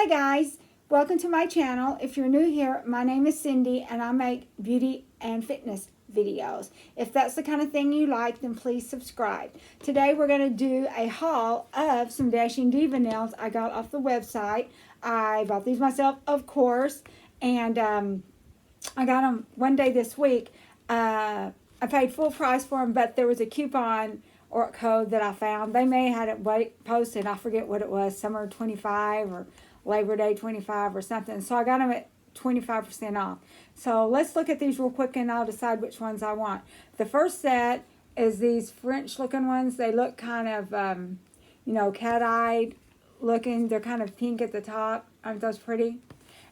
Hi guys, welcome to my channel. If you're new here, my name is Cindy and I make beauty and fitness videos. If that's the kind of thing you like, then please subscribe. Today we're going to do a haul of some Dashing Diva nails I got off the website. I bought these myself, of course, and I got them one day this week. I paid full price for them, but there was a coupon or code that I found. They may have had it posted. I forget what it was, summer 25 or Labor Day 25 or something. So I got them at 25% off. So let's look at these real quick and I'll decide which ones I want. The first set is these French looking ones. They look kind of, cat-eyed looking. They're kind of pink at the top. Aren't those pretty?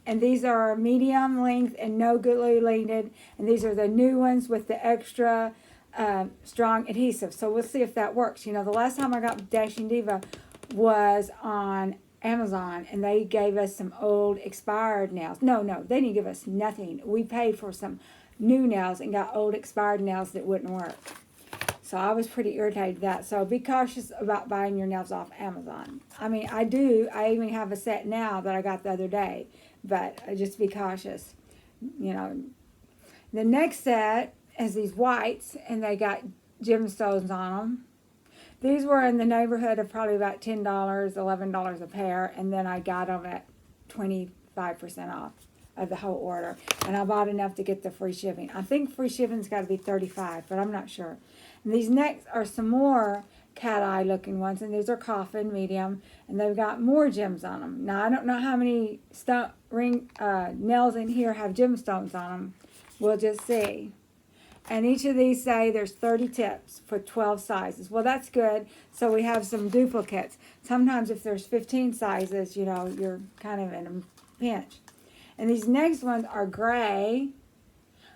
And these are medium length and no glue linked. And these are the new ones with the extra strong adhesive. So we'll see if that works. You know, the last time I got Dashing Diva was on Amazon, and they gave us some old expired nails. No, they didn't give us nothing. We paid for some new nails and got old expired nails that wouldn't work. So I was pretty irritated with that. So be cautious about buying your nails off Amazon. I mean, I do. I even have a set now that I got the other day, but just be cautious. You know, the next set is these whites, and they got gemstones on them. These were in the neighborhood of probably about $10, $11 a pair, and then I got them at 25% off of the whole order. And I bought enough to get the free shipping. I think free shipping's got to be $35, but I'm not sure. And these next are some more cat-eye looking ones, and these are coffin, medium, and they've got more gems on them. Now, I don't know how many nails in here have gemstones on them. We'll just see. And each of these say there's 30 tips for 12 sizes. Well, that's good. So we have some duplicates. Sometimes if there's 15 sizes, you know, you're kind of in a pinch. And these next ones are gray.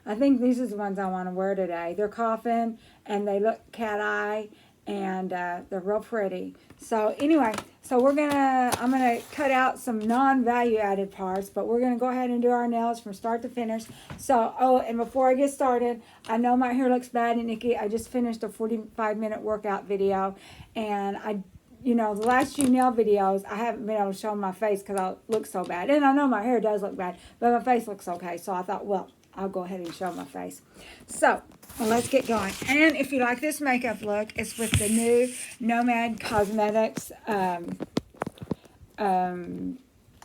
I think these are the ones I want to wear today. They're coffin, and they look cat-eye, and they're real pretty. So anyway, so I'm gonna cut out some non-value added parts, but we're gonna go ahead and do our nails from start to finish. So, and before I get started, I know my hair looks bad and icky. I just finished a 45-minute workout video, and the last few nail videos, I haven't been able to show my face because I look so bad. And I know my hair does look bad, but my face looks okay. So I thought, well, I'll go ahead and show my face. So, well, let's get going. And if you like this makeup look, it's with the new Nomad Cosmetics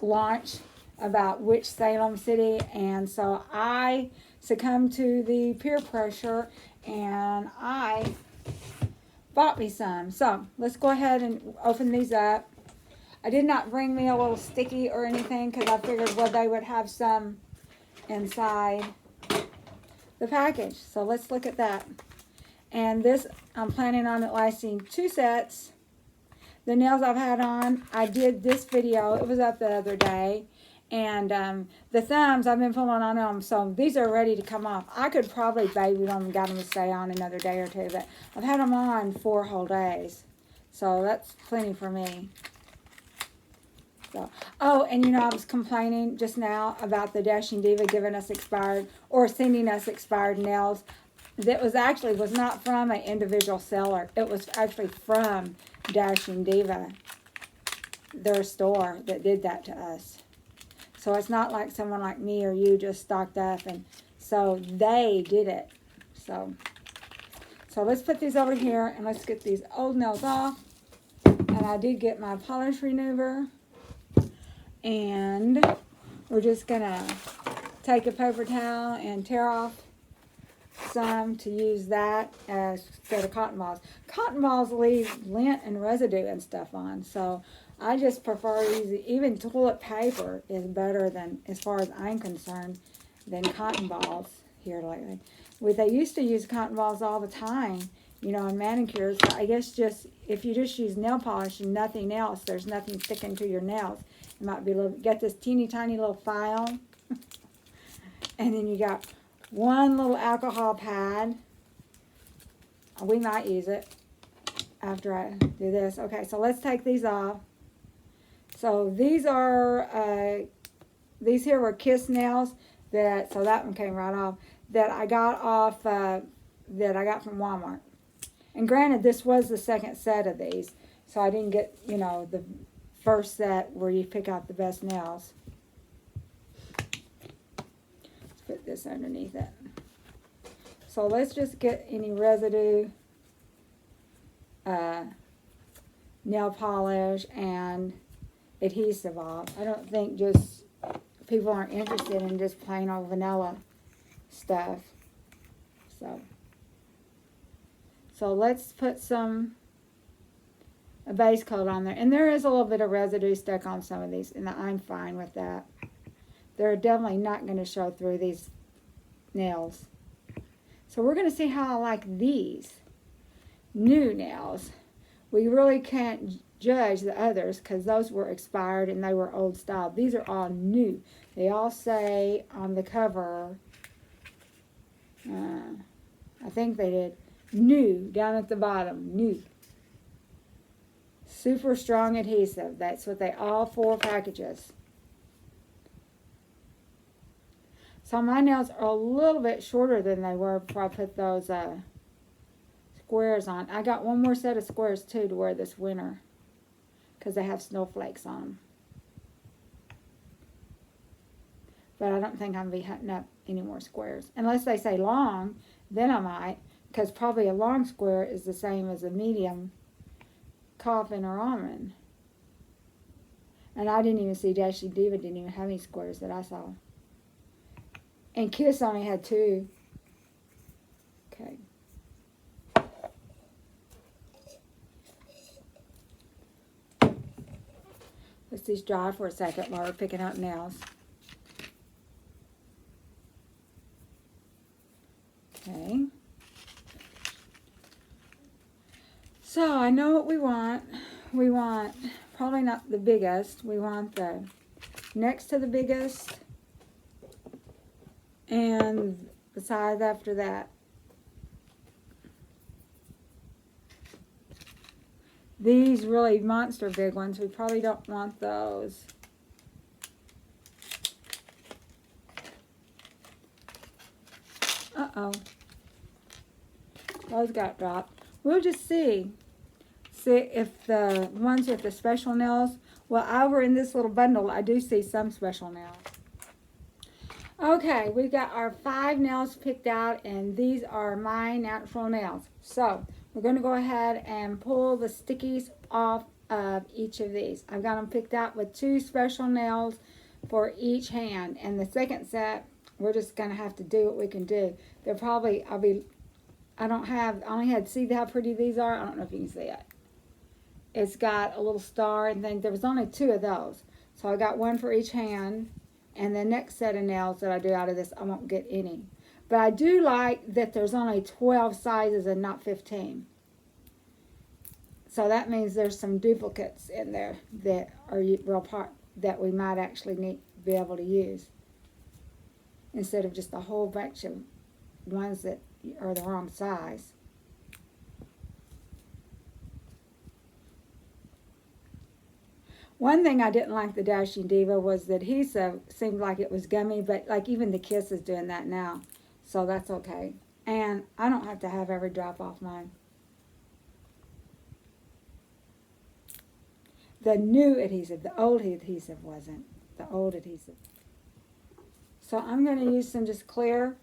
launch about which Salem city. And so I succumbed to the peer pressure and I bought me some. So let's go ahead and open these up. I did not bring me a little sticky or anything because I figured, well, they would have some inside the package. So let's look at that. And this, I'm planning on it lasting 2 sets. The nails I've had on, I did this video, it was up the other day, and the thumbs, I've been pulling on them, so these are ready to come off. I could probably baby them and got them to stay on another day or two, but I've had them on 4 whole days, so that's plenty for me. So, oh, and I was complaining just now about the Dashing Diva giving us expired or sending us expired nails. That was not from an individual seller. It was actually from Dashing Diva, their store, that did that to us. So it's not like someone like me or you just stocked up, and so they did it. So let's put these over here and let's get these old nails off. And I did get my polish remover. And we're just going to take a paper towel and tear off some to use that instead of cotton balls. Cotton balls leave lint and residue and stuff on, so I just prefer even toilet paper is better than, as far as I'm concerned, than cotton balls here lately. They used to use cotton balls all the time, in manicures. But I guess if you just use nail polish and nothing else, there's nothing sticking to your nails. It might be get this teeny tiny little file, and then you got one little alcohol pad. We might use it after I do this. Okay, so let's take these off. So these are, these here were Kiss nails, so that one came right off, that I got off, that I got from Walmart. And granted, this was the second set of these, so I didn't get, the first set where you pick out the best nails. Let's put this underneath it. So let's just get any residue, nail polish and adhesive off. I don't think just people aren't interested in just plain old vanilla stuff. So let's put a base coat on there. And there is a little bit of residue stuck on some of these, and I'm fine with that. They're definitely not going to show through these nails. So we're going to see how I like these new nails. We really can't judge the others because those were expired and they were old style. These are all new. They all say on the cover, I think they did, new, down at the bottom, new. Super strong adhesive. That's what they, all 4 packages. So my nails are a little bit shorter than they were before I put those squares on. I got one more set of squares too to wear this winter because they have snowflakes on them. But I don't think I'm going to be hunting up any more squares. Unless they say long, then I might, because probably a long square is the same as a medium coffin or almond. And I didn't even see Dashing Diva didn't even have any squares that I saw. And Kiss only had 2. Okay. Let's just dry for a second while we're picking out nails. Okay. So I know what we want. We want probably not the biggest. We want the next to the biggest and the size after that. These really monster big ones, we probably don't want those. Uh-oh. Those got dropped. We'll just see. See if the ones with the special nails, well, over in this little bundle, I do see some special nails. Okay, we've got our 5 nails picked out, and these are my natural nails. So, we're going to go ahead and pull the stickies off of each of these. I've got them picked out with 2 special nails for each hand. And the second set, we're just going to have to do what we can do. They're probably, I only had, see how pretty these are? I don't know if you can see it. It's got a little star and thing. There was only 2 of those. So I got 1 for each hand. And the next set of nails that I do out of this, I won't get any. But I do like that there's only 12 sizes and not 15. So that means there's some duplicates in there that are real part that we might actually be able to use. Instead of just a whole bunch of ones that are the wrong size. One thing I didn't like the Dashing Diva was the adhesive seemed like it was gummy, but like even the Kiss is doing that now. So that's okay. And I don't have to have every drop off mine. The new adhesive, the old adhesive wasn't. The old adhesive. So I'm going to use some just clear.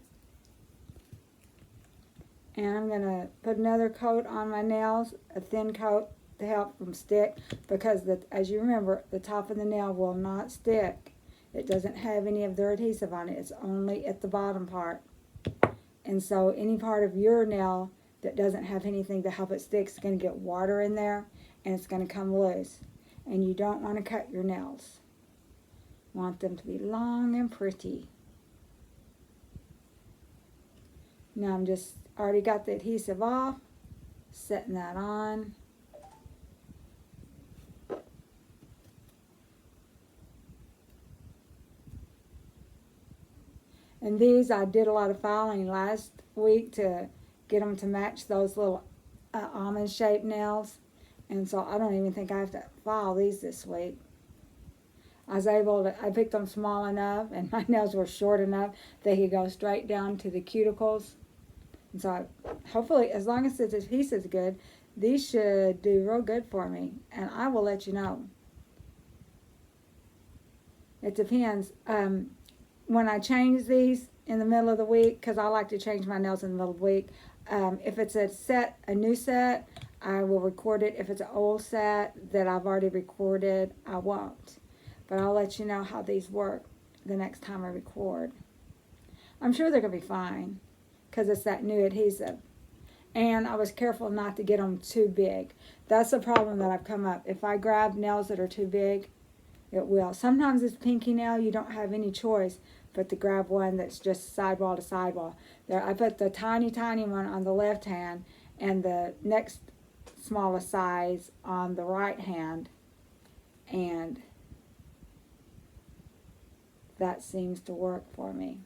And I'm going to put another coat on my nails, a thin coat to help them stick. Because as you remember, the top of the nail will not stick. It doesn't have any of their adhesive on it. It's only at the bottom part. And so any part of your nail that doesn't have anything to help it stick is going to get water in there and it's going to come loose. And you don't want to cut your nails. You want them to be long and pretty. Now I'm just already got the adhesive off, setting that on. And these, I did a lot of filing last week to get them to match those little almond-shaped nails. And so I don't even think I have to file these this week. I picked them small enough, and my nails were short enough, they could go straight down to the cuticles. And so hopefully, as long as the adhesive's good, these should do real good for me. And I will let you know. It depends. When I change these in the middle of the week, because I like to change my nails in the middle of the week, if it's a new set, I will record it. If it's an old set that I've already recorded, I won't. But I'll let you know how these work the next time I record. I'm sure they're going to be fine because it's that new adhesive. And I was careful not to get them too big. That's the problem that I've come up. If I grab nails that are too big, it will. Sometimes it's pinky nail, you don't have any choice but to grab one that's just sidewall to sidewall. There, I put the tiny, tiny one on the left hand and the next smallest size on the right hand, and that seems to work for me.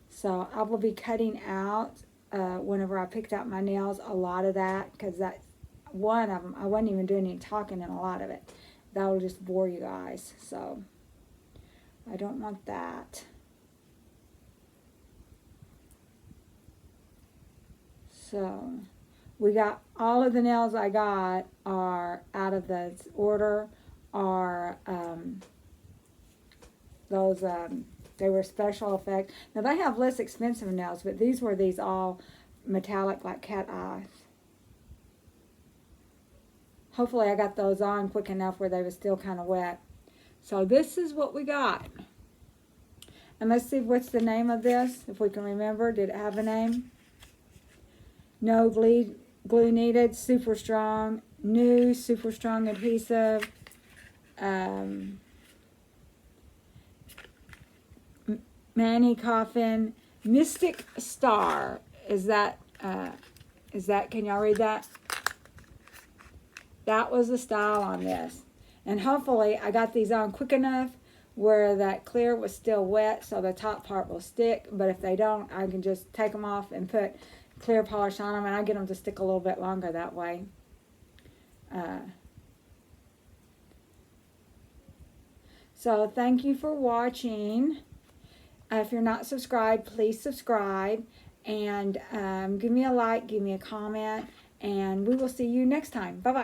So I will be cutting out, whenever I picked out my nails, a lot of that, because that's one of them. I wasn't even doing any talking in a lot of it. That will just bore you guys. So I don't want that. So we got, all of the nails I got are out of the order, are those, they were special effect. Now they have less expensive nails, but these were all metallic like cat eyes. Hopefully I got those on quick enough where they were still kind of wet. So this is what we got. And let's see what's the name of this, if we can remember. Did it have a name? No glue needed, super strong, new, super strong adhesive. Mani-coffin, Mystic Star. Is that, can y'all read that? That was the style on this. And hopefully I got these on quick enough where that clear was still wet so the top part will stick. But if they don't, I can just take them off and put clear polish on them, and I get them to stick a little bit longer that way. So thank you for watching. If you're not subscribed, please subscribe. And give me a like, give me a comment, and we will see you next time. Bye-bye.